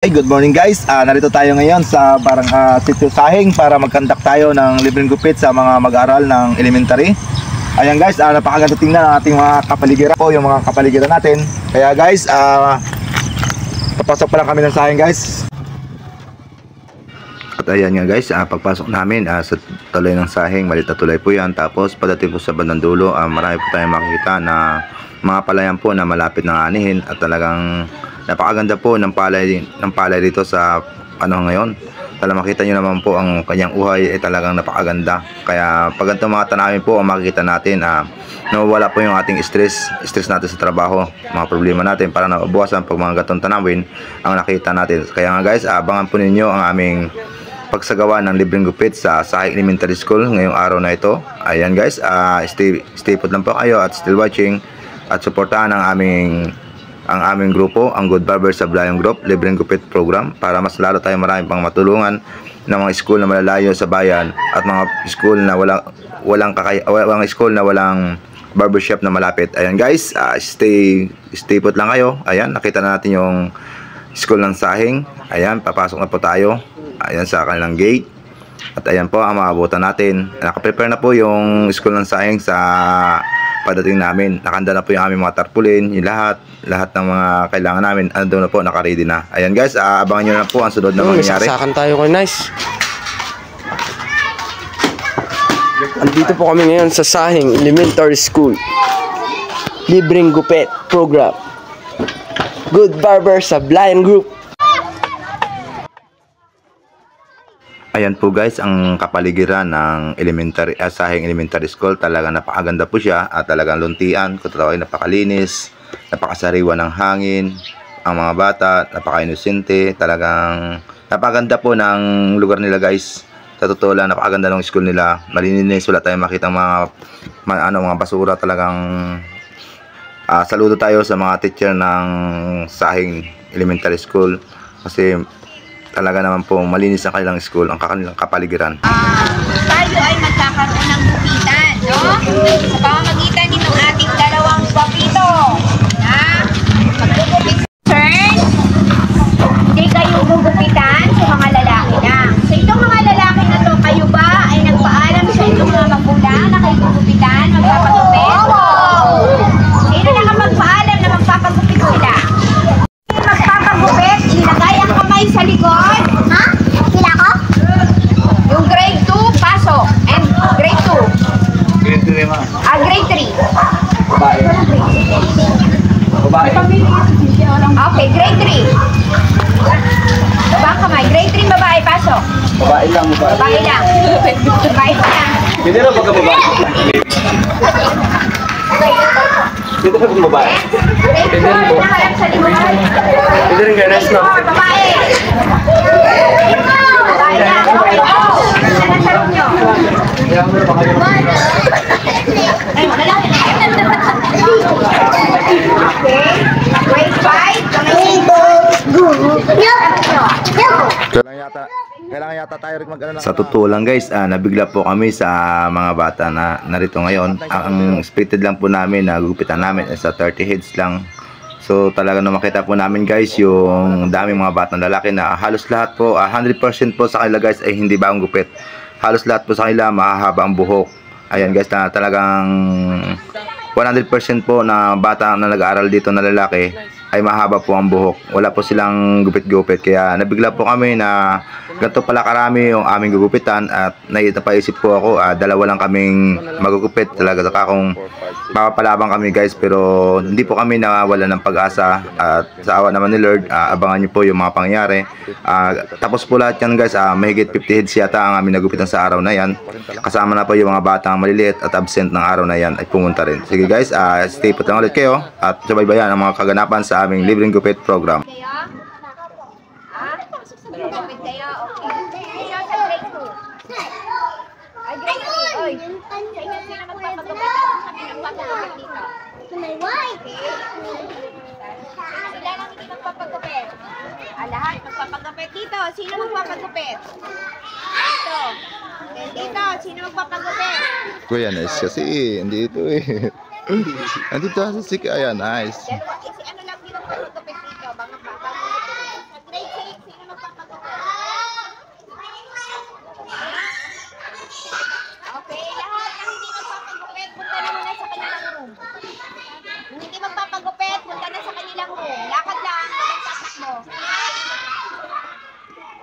Hey, good morning guys. Narito tayo ngayon sa parang Sitio Sahing para mag-conduct tayo ng libreng gupit sa mga mag-aaral ng elementary. Ayan guys, napakaganda tingnan ang ating mga kapaligiran po, yung mga kapaligiran natin. Kaya guys, papasok pa lang kami ng Sahing guys. At ayan nga guys, pagpasok namin sa tulay ng Sahing, maliit na tulay po yan. Tapos pagdating po sa bandang dulo, marami po tayong makikita na mga palayan po na malapit ng anihin. At talagang napakaganda po ng palay dito sa ngayon. Makita nyo naman po ang kanyang uhay ay talagang napakaganda. Kaya pag ganito mga tanawin po ang makikita natin, nawawala po yung ating stress natin sa trabaho, mga problema natin, para nabawasan pag mga gatong tanawin ang nakita natin. Kaya nga guys, abangan po ninyo ang aming pagsagawa ng libreng gupit sa Sahing Elementary School ngayong araw na ito. Ayan guys, stay put lang po kayo at still watching at suportahan ang aming grupo, ang Good Barber Sablayan Group libreng gupit program, para mas lalo tayo marami pang matulungan ng mga school na malalayo sa bayan at mga school na walang school na walang barbershop na malapit. Ayan guys, stay put lang kayo. Ayan, nakita na natin yung school ng Sahing. Ayan, papasok na po tayo. Ayan sa kanilang gate. At ayan po ang maabutan natin. Nakaprepare na po yung school ng Sahing sa pagdating namin. Nakanda na po yung aming mga tarpaulin, yung lahat ng mga kailangan namin, ando na po, naka-ready na. Ayan guys, abangan nyo na po ang sunod na mangyayari. Sasakan tayo kay Nice. Andito po kami ngayon sa Sahing Elementary School libreng gupit program, Good Barber Sablayan Group. Ayan po guys, ang kapaligiran ng Sahing Elementary School, talagang napakaganda po siya at talagang luntian, kung tawagin, napakalinis, napakasariwa ng hangin, ang mga bata, napaka-inosente, talagang napakaganda po ng lugar nila guys. Sa totoo lang, napakaganda ng school nila, malinis, wala tayong makita mga basura. Talagang saludo tayo sa mga teacher ng Sahing Elementary School kasi talaga naman po malinis ang kanilang school, ang kanilang kapaligiran. Tayo ay magkakaroon ng gupitan, no? Sa pamamagitan nitong ating dalawang papito. Magugupit sa turn. Hindi kayo gugupitan sa mga lalaki lang. So itong mga lalaki na to, kayo ba ay nagpaalam sa inyong mga magulang na kayo gugupitan, magpapagupit? Sino nakapagpaalam na magpapagupit sila? Magpapagupit, ilagay ang kamay sa likod. Ha? Sila ko? Yung grade 2, pasok. And grade 2. Grade 3 naman. Grade 3. Babae. Okay, grade 3. Baba kamay. Grade 3, babae, pasok. Babae lang. Babae lang. Babae lang. Hindi na pagka-babae. Dito na kung babae. Grade 4, nakalang sa likod. Dito rin guys, no? Babae. Babae lang. Okay, oh. Ganda na sa room nyo. Ay, lalaki na. Okay. Grade 5. Kailangan yata tayo rin sa totoo lang guys, nabigla po kami sa mga bata na narito ngayon. Ang expected lang po namin na gugupitan namin sa 30 heads lang. So talaga na makita po namin guys yung daming mga batang lalaki na halos lahat po, 100% po sa kanila guys ay hindi bagong gupit. Halos lahat po sa kanila mahahaba ang buhok. Ayan guys, na talagang 100% po na bata na nag-aaral dito na lalaki ay mahaba po ang buhok. Wala po silang gupit-gupit. Kaya nabigla po kami na ganito pala karami yung aming gugupitan. At napaisip po ako, dalawa lang kaming magugupit. Talaga saka kung mapapalabang kami guys. Pero hindi po kami nawawala ng pag-asa. At sa awa naman ni Lord, abangan nyo po yung mga pangyari. Tapos po lahat yan guys, mahigit 50 heads yata ang aming nagupitan sa araw na yan. Kasama na po yung mga batang maliliit at absent ng araw na yan ay pumunta rin. Sige guys, stay put lang ulit kayo. At subaybayan ang mga kaganapan sa aming libreng gupit program. Gupit kayo? Okay. Sino sa grade 2? Ay, grade 3. Oy. Sino magpapagupit? Kami magpapagupit dito. Okay. Sila lang hindi magpapagupit. Lahat magpapagupit dito. Sino magpapagupit? Dito. Dito. Sino magpapagupit? Kuya, nice kasi andito eh. Andito si Kaya, nice. Ano lang din ang pagkakapit dito, mga bata. Sa grade 6,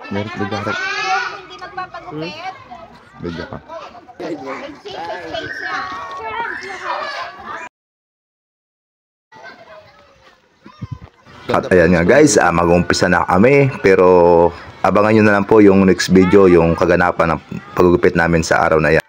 Meron bigaret. Hindi magpapagupit. Bigla ka. Face na. At ayan nga guys, mag-umpisa na kami. Pero abangan nyo na lang po yung next video, yung kaganapan ng pagugupit namin sa araw na yan.